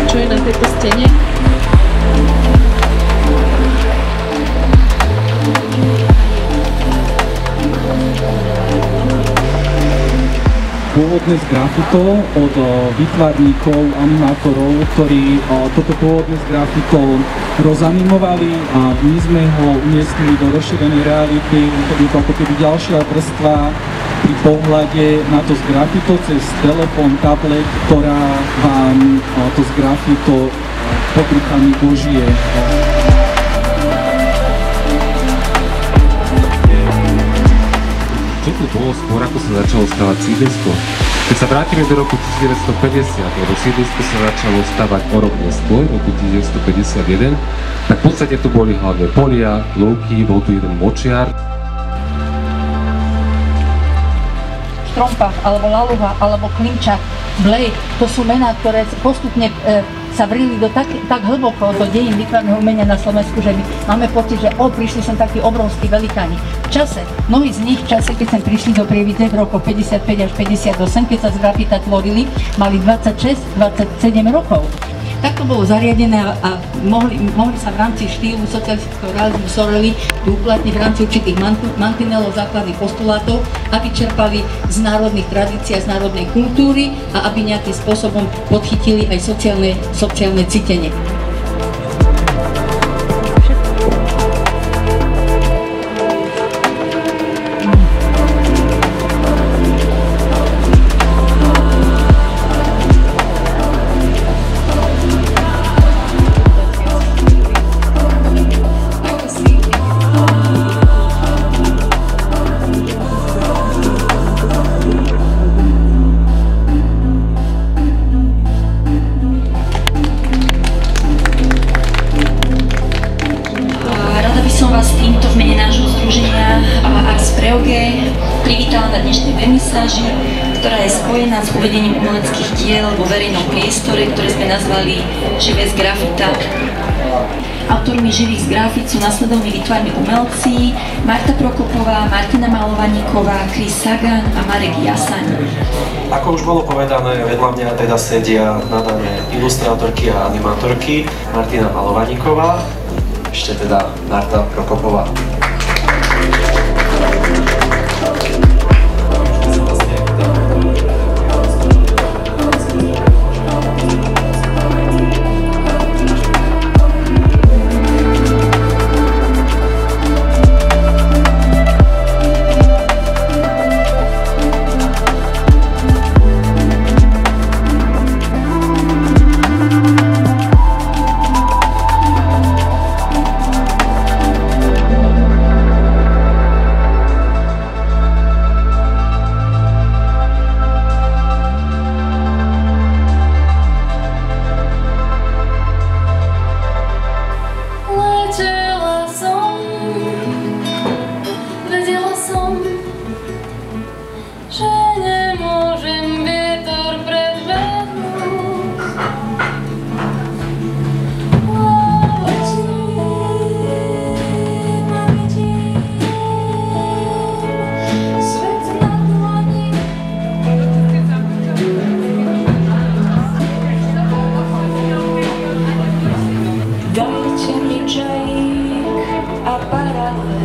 Čo je na tejto stene? Pôvodné sgrafito od výtvarníkov, animátorov, ktorí toto pôvodné sgrafito rozanimovali a my sme ho umiestnili do rozšírenej reality. Je to ako keby ďalšia vrstva pri pohľade na to sgrafito cez telefón, tablet, ktorá vám to sgrafito pod rukami užije. Čo tu bolo skôr, ako sa začalo stavať sídlisko? Keď sa vrátime do roku 1950, lebo sídlisko sa začalo stavať o rok neskôr, roku 1951, tak v podstate tu boli hlavne polia, lúky, bol tu jeden močiar. Štrompa, alebo laluha, alebo klinča, blej, to sú mená, ktoré postupne sa vrili tak hlboko do dejín výtvarného umenia na Slovensku, že my máme pocit, že prišli sem takí obrovskí velikáni. V čase, mnohí z nich v čase, keď sem prišli do Prievidze v rokoch 55 až 58, keď sa z grafita tvorili, mali 26-27 rokov. Tak to bolo zariadené a mohli sa v rámci štýlu socialistického realizmu Sorely uplatniť v rámci určitých mantinelov, základných postulátov, aby čerpali z národných tradícií a z národnej kultúry a aby nejakým spôsobom podchytili aj sociálne cítenie. Privítala na dnešnej vernisáži, ktorá je spojená s uvedením umeleckých diel vo verejnom priestore, ktoré sme nazvali Živé z grafita. Autormi živých z grafit sú nasledovní výtvarní umelci Marta Prokopová, Martina Malovaníková, Chris Sagan a Marek Jasaň. Ako už bolo povedané, vedľa mňa teda sedia nadané ilustrátorky a animátorky Martina Malovaníková, ešte teda Marta Prokopová. Dajcie mi czajnik, aparat.